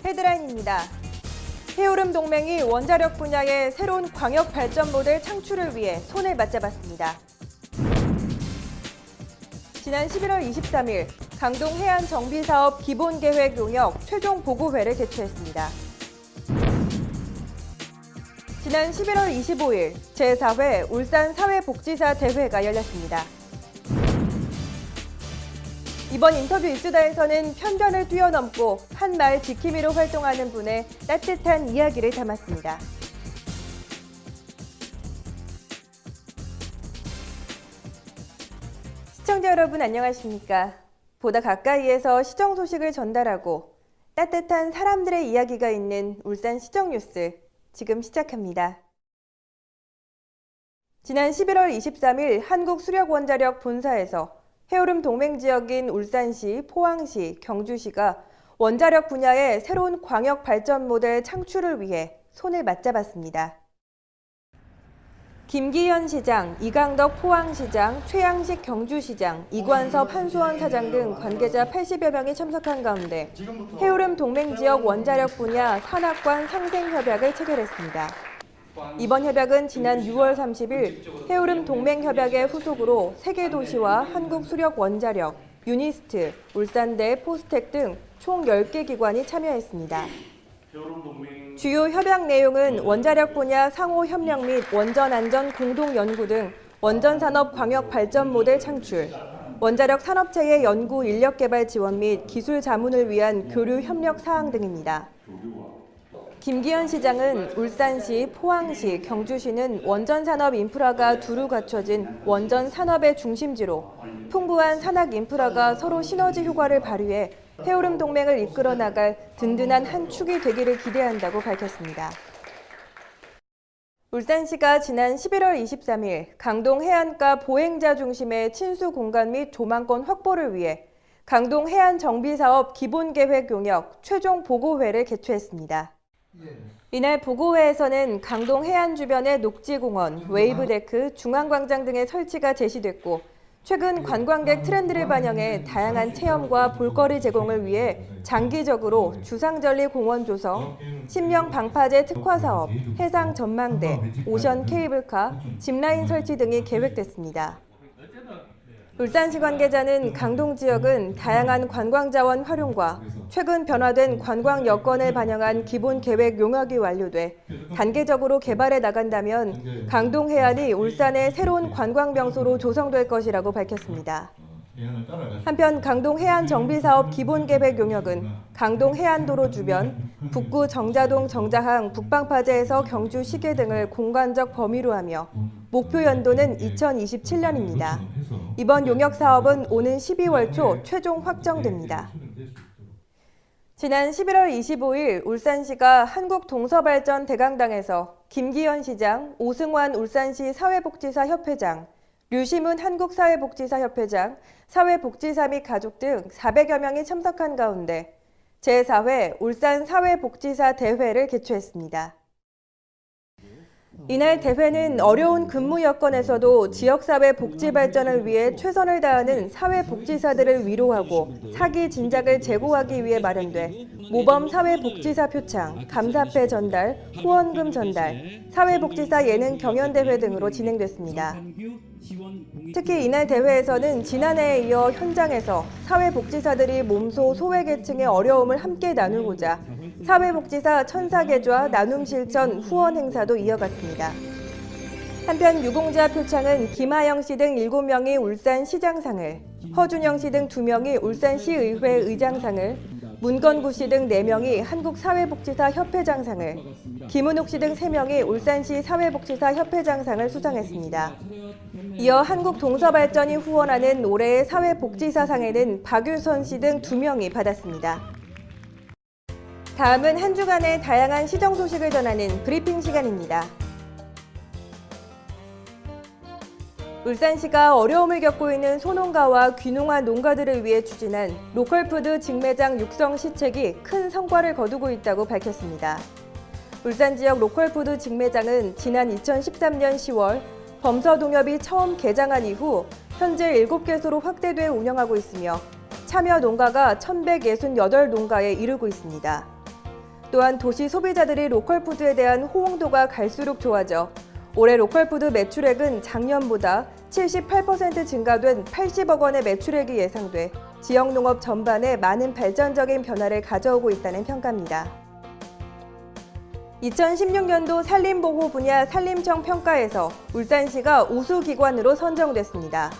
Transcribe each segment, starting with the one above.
헤드라인입니다. 해오름 동맹이 원자력 분야의 새로운 광역 발전 모델 창출을 위해 손을 맞잡았습니다. 지난 11월 23일 강동 해안 정비 사업 기본 계획 용역 최종 보고회를 개최했습니다. 지난 11월 25일 제4회 울산 사회복지사 대회가 열렸습니다. 이번 인터뷰 이슈다에서는 편견을 뛰어넘고 한 말 지킴이로 활동하는 분의 따뜻한 이야기를 담았습니다. 시청자 여러분 안녕하십니까? 보다 가까이에서 시정 소식을 전달하고 따뜻한 사람들의 이야기가 있는 울산 시정 뉴스 지금 시작합니다. 지난 11월 23일 한국수력원자력 본사에서 해오름 동맹 지역인 울산시, 포항시, 경주시가 원자력 분야의 새로운 광역 발전 모델 창출을 위해 손을 맞잡았습니다. 김기현 시장, 이강덕 포항시장, 최양식 경주시장, 이관섭 한수원 사장 등 관계자 80여 명이 참석한 가운데 해오름 동맹 지역 원자력 분야 산학관 상생협약을 체결했습니다. 이번 협약은 지난 6월 30일 해오름 동맹협약의 후속으로 세계도시와 한국수력원자력, 유니스트, 울산대, 포스텍 등 총 10개 기관이 참여했습니다. 주요 협약 내용은 원자력 분야 상호 협력 및 원전 안전 공동 연구 등 원전 산업 광역 발전 모델 창출, 원자력 산업체의 연구 인력 개발 지원 및 기술 자문을 위한 교류 협력 사항 등입니다. 김기현 시장은 울산시, 포항시, 경주시는 원전 산업 인프라가 두루 갖춰진 원전 산업의 중심지로 풍부한 산학 인프라가 서로 시너지 효과를 발휘해 해오름 동맹을 이끌어 나갈 든든한 한 축이 되기를 기대한다고 밝혔습니다. 울산시가 지난 11월 23일 강동 해안가 보행자 중심의 친수 공간 및 조망권 확보를 위해 강동 해안 정비 사업 기본 계획 용역 최종 보고회를 개최했습니다. 이날 보고회에서는 강동 해안 주변의 녹지공원, 웨이브데크, 중앙광장 등의 설치가 제시됐고 최근 관광객 트렌드를 반영해 다양한 체험과 볼거리 제공을 위해 장기적으로 주상절리 공원 조성, 신명 방파제 특화 사업, 해상 전망대, 오션 케이블카, 짚라인 설치 등이 계획됐습니다. 울산시 관계자는 강동 지역은 다양한 관광 자원 활용과 최근 변화된 관광 여건을 반영한 기본 계획 용역이 완료돼 단계적으로 개발해 나간다면 강동 해안이 울산의 새로운 관광 명소로 조성될 것이라고 밝혔습니다. 한편 강동 해안 정비 사업 기본 계획 용역은 강동 해안도로 주변, 북구 정자동 정자항 북방파제에서 경주 시계 등을 공간적 범위로 하며 목표 연도는 2027년입니다. 이번 용역 사업은 오는 12월 초 최종 확정됩니다. 지난 11월 25일 울산시가 한국동서발전 대강당에서 김기현 시장, 오승환 울산시 사회복지사 협회장, 류시문 한국사회복지사 협회장, 사회복지사 및 가족 등 400여 명이 참석한 가운데 제4회 울산 사회복지사 대회를 개최했습니다. 이날 대회는 어려운 근무 여건에서도 지역사회 복지 발전을 위해 최선을 다하는 사회복지사들을 위로하고 사기 진작을 제고하기 위해 마련돼 모범 사회복지사 표창, 감사패 전달, 후원금 전달, 사회복지사 예능 경연대회 등으로 진행됐습니다. 특히 이날 대회에서는 지난해에 이어 현장에서 사회복지사들이 몸소 소외계층의 어려움을 함께 나누고자 사회복지사 천사계좌 나눔 실천 후원 행사도 이어갔습니다. 한편 유공자 표창은 김하영 씨 등 7명이 울산시장상을, 허준영 씨 등 2명이 울산시의회 의장상을, 문건구 씨 등 4명이 한국사회복지사 협회장상을, 김은옥 씨 등 3명이 울산시 사회복지사 협회장상을 수상했습니다. 이어 한국동서발전이 후원하는 올해의 사회복지사상에는 박유선 씨 등 2명이 받았습니다. 다음은 한 주간의 다양한 시정 소식을 전하는 브리핑 시간입니다. 울산시가 어려움을 겪고 있는 소농가와 귀농한 농가들을 위해 추진한 로컬푸드 직매장 육성 시책이 큰 성과를 거두고 있다고 밝혔습니다. 울산 지역 로컬푸드 직매장은 지난 2013년 10월 범서동협이 처음 개장한 이후 현재 7개소로 확대돼 운영하고 있으며 참여 농가가 1,168농가에 이르고 있습니다. 또한 도시 소비자들이 로컬푸드에 대한 호응도가 갈수록 좋아져 올해 로컬푸드 매출액은 작년보다 78% 증가된 80억 원의 매출액이 예상돼 지역 농업 전반에 많은 발전적인 변화를 가져오고 있다는 평가입니다. 2016년도 산림보호 분야 산림청 평가에서 울산시가 우수기관으로 선정됐습니다.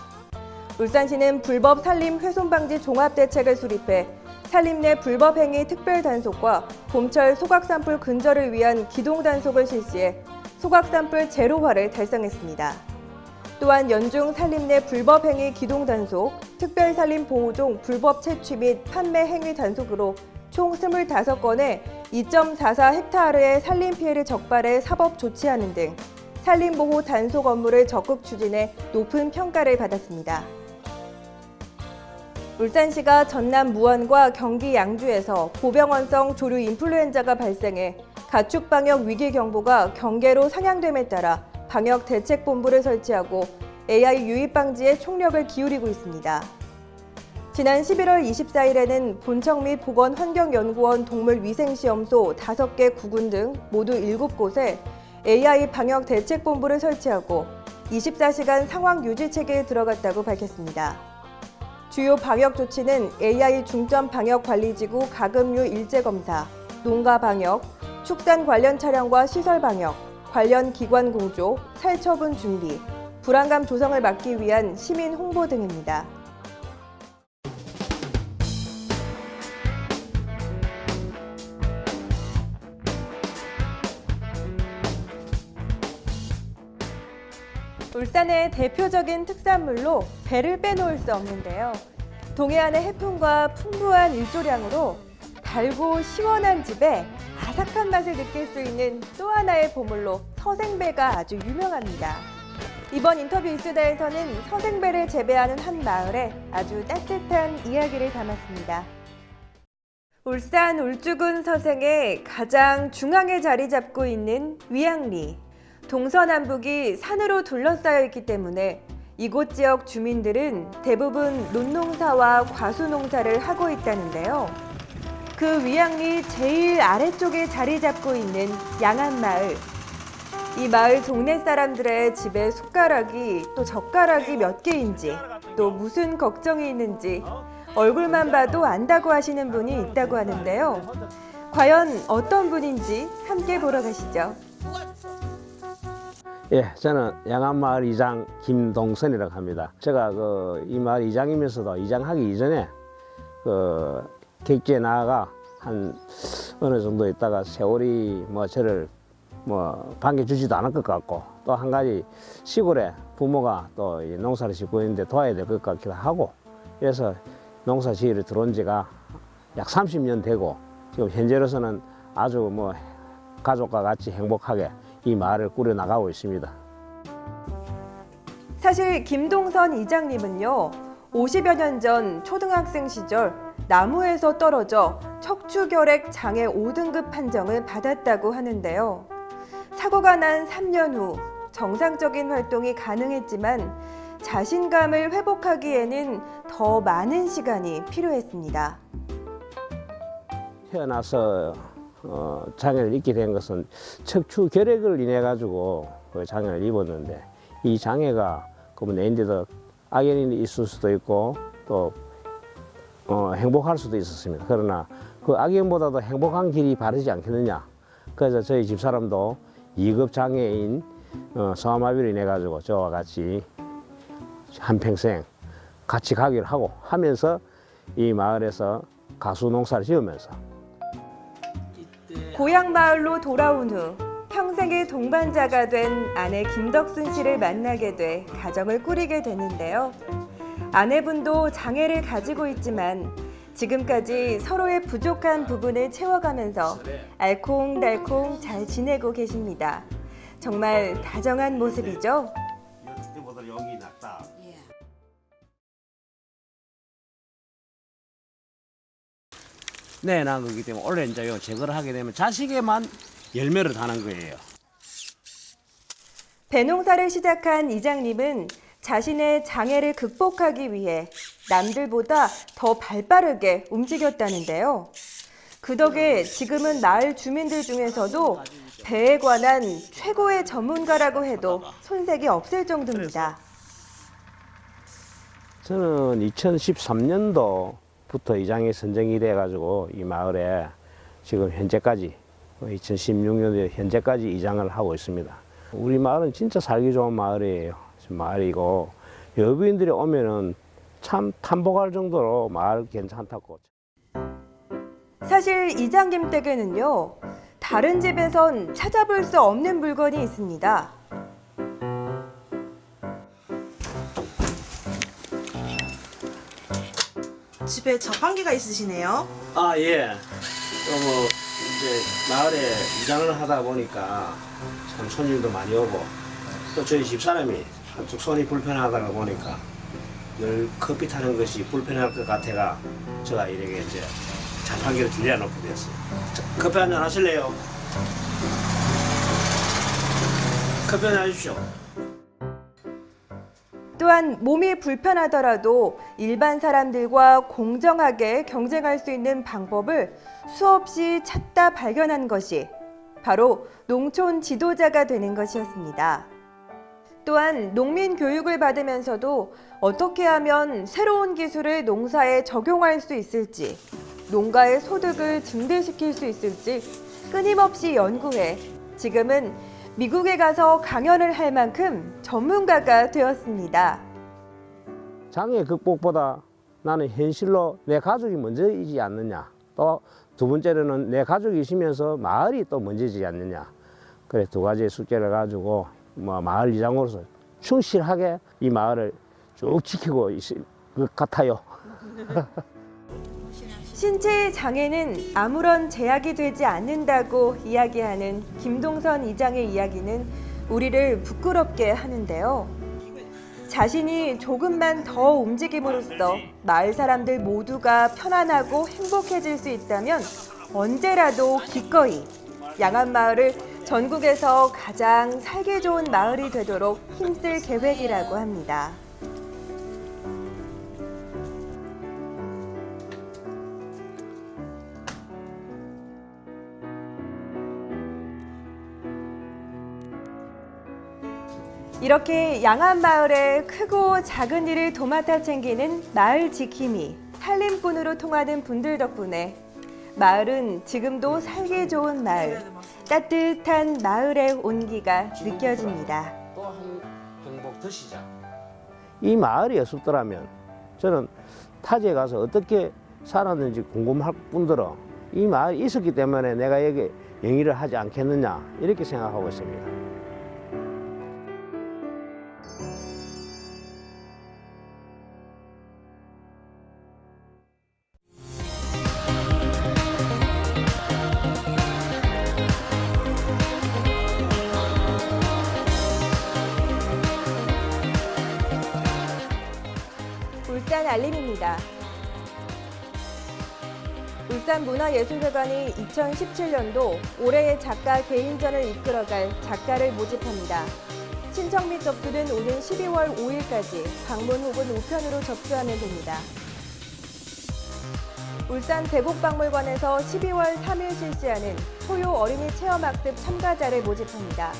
울산시는 불법 산림 훼손 방지 종합대책을 수립해 산림 내 불법 행위 특별 단속과 봄철 소각 산불 근절을 위한 기동 단속을 실시해 소각 산불 제로화를 달성했습니다. 또한 연중 산림 내 불법 행위 기동 단속, 특별 산림 보호종 불법 채취 및 판매 행위 단속으로 총 25건의 2.44헥타르의 산림 피해를 적발해 사법 조치하는 등 산림 보호 단속 업무를 적극 추진해 높은 평가를 받았습니다. 울산시가 전남 무안과 경기 양주에서 보병원성 조류 인플루엔자가 발생해 가축 방역 위기 경보가 경계로 상향됨에 따라 방역 대책본부를 설치하고 AI 유입 방지에 총력을 기울이고 있습니다. 지난 11월 24일에는 본청 및 보건환경연구원 동물위생시험소 5개 구군 등 모두 7곳에 AI 방역 대책본부를 설치하고 24시간 상황 유지 체계에 들어갔다고 밝혔습니다. 주요 방역 조치는 AI 중점 방역 관리지구 가금류 일제 검사, 농가 방역, 축산 관련 차량과 시설 방역, 관련 기관 공조, 살처분 준비, 불안감 조성을 막기 위한 시민 홍보 등입니다. 울산의 대표적인 특산물로 배를 빼놓을 수 없는데요. 동해안의 해풍과 풍부한 일조량으로 달고 시원한 집에 아삭한 맛을 느낄 수 있는 또 하나의 보물로 서생배가 아주 유명합니다. 이번 인터뷰 이슈다에서는 서생배를 재배하는 한 마을에 아주 따뜻한 이야기를 담았습니다. 울산 울주군 서생의 가장 중앙에 자리 잡고 있는 위양리. 동서남북이 산으로 둘러싸여 있기 때문에 이곳 지역 주민들은 대부분 논농사와 과수농사를 하고 있다는데요. 그 위양리 제일 아래쪽에 자리 잡고 있는 양안마을. 이 마을 동네 사람들의 집에 숟가락이 또 젓가락이 몇 개인지 또 무슨 걱정이 있는지 얼굴만 봐도 안다고 하시는 분이 있다고 하는데요. 과연 어떤 분인지 함께 보러 가시죠. 예, 저는 양안마을 이장 김동선이라고 합니다. 제가 이 마을 이장이면서도 이장하기 이전에 객지에 나아가 한 어느 정도 있다가 세월이 저를 반겨주지도 않을 것 같고 또 한 가지 시골에 부모가 또 농사를 짓고 있는데 도와야 될 것 같기도 하고 그래서 농사 지으러 들어온 지가 약 30년 되고 지금 현재로서는 아주 가족과 같이 행복하게 이 마을을 꾸려나가고 있습니다. 사실 김동선 이장님은요, 50여 년 전 초등학생 시절 나무에서 떨어져 척추결핵 장애 5등급 판정을 받았다고 하는데요. 사고가 난 3년 후 정상적인 활동이 가능했지만 자신감을 회복하기에는 더 많은 시간이 필요했습니다. 태어나서 장애를 입게 된 것은 척추 결핵을 인해 가지고 장애를 입었는데 이 장애가 내인데도 악연이 있을 수도 있고 또 행복할 수도 있었습니다. 그러나 그 악연보다도 행복한 길이 바르지 않겠느냐. 그래서 저희 집사람도 2급 장애인 소아마비로 인해 가지고 저와 같이 한평생 같이 가기를 하고 하면서 이 마을에서 가수 농사를 지으면서 고향 마을로 돌아온 후 평생의 동반자가 된 아내 김덕순 씨를 만나게 돼 가정을 꾸리게 되는데요. 아내분도 장애를 가지고 있지만 지금까지 서로의 부족한 부분을 채워가면서 알콩달콩 잘 지내고 계십니다. 정말 다정한 모습이죠? 내난 거기 때문에 원래 이제 제거를 하게 되면 자식에만 열매를 다는 거예요. 배농사를 시작한 이장님은 자신의 장애를 극복하기 위해 남들보다 더 발빠르게 움직였다는데요. 그 덕에 지금은 마을 주민들 중에서도 배에 관한 최고의 전문가라고 해도 손색이 없을 정도입니다. 저는 2013년도부터 이장이 선정이 돼가지고 이 마을에 지금 현재까지 2016년도 현재까지 이장을 하고 있습니다. 우리 마을은 진짜 살기 좋은 마을이에요. 마을이고 여부인들이 오면은 참 탐복할 정도로 마을 괜찮다고. 사실 이장님 댁에는요, 다른 집에선 찾아볼 수 없는 물건이 있습니다. 집에 자판기가 있으시네요. 아 예. 뭐 이제 마을에 이장을 하다 보니까 참 손님도 많이 오고 또 저희 집사람이 한쪽 손이 불편하다가 보니까 늘 커피 타는 것이 불편할 것 같아가 제가 이렇게 이제 자판기를 줄여놓게 됐어요. 자, 커피 한잔 하실래요? 커피 한잔 하십시오. 또한 몸이 불편하더라도 일반 사람들과 공정하게 경쟁할 수 있는 방법을 수없이 찾다 발견한 것이 바로 농촌 지도자가 되는 것이었습니다. 또한 농민 교육을 받으면서도 어떻게 하면 새로운 기술을 농사에 적용할 수 있을지, 농가의 소득을 증대시킬 수 있을지 끊임없이 연구해 지금은 미국에 가서 강연을 할 만큼 전문가가 되었습니다. 장애 극복보다 나는 현실로 내 가족이 먼저이지 않느냐. 또 두 번째로는 내 가족이 있으면서 마을이 또 먼저이지 않느냐. 그래 두 가지의 숙제를 가지고 마을 이장으로서 충실하게 이 마을을 쭉 지키고 있을 것 같아요. 신체의 장애는 아무런 제약이 되지 않는다고 이야기하는 김동선 이장의 이야기는 우리를 부끄럽게 하는데요. 자신이 조금만 더 움직임으로써 마을 사람들 모두가 편안하고 행복해질 수 있다면 언제라도 기꺼이 양안마을을 전국에서 가장 살기 좋은 마을이 되도록 힘쓸 계획이라고 합니다. 이렇게 양안마을의 크고 작은 일을 도맡아 챙기는 마을 지킴이, 살림꾼으로 통하는 분들 덕분에 마을은 지금도 살기 좋은 마을, 따뜻한 마을의 온기가 느껴집니다. 또 한 병복 더 시작. 이 마을이 없었더라면 저는 타지에 가서 어떻게 살았는지 궁금할 뿐더러 이 마을이 있었기 때문에 내가 여기 영위를 하지 않겠느냐 이렇게 생각하고 있습니다. 울산 알림입니다. 울산문화예술회관이 2017년도 올해의 작가 개인전을 이끌어갈 작가를 모집합니다. 신청 및 접수는 오는 12월 5일까지 방문 혹은 우편으로 접수하면 됩니다. 울산 대곡박물관에서 12월 3일 실시하는 소요 어린이 체험학습 참가자를 모집합니다.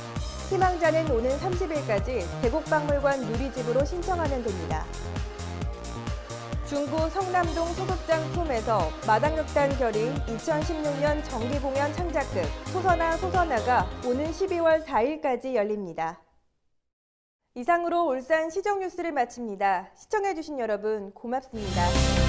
희망자는 오는 30일까지 대곡박물관 누리집으로 신청하면 됩니다. 중구 성남동 소극장 품에서 마당극단 결의 2016년 정기공연 창작극 소선아가 오는 12월 4일까지 열립니다. 이상으로 울산 시정뉴스를 마칩니다. 시청해주신 여러분 고맙습니다.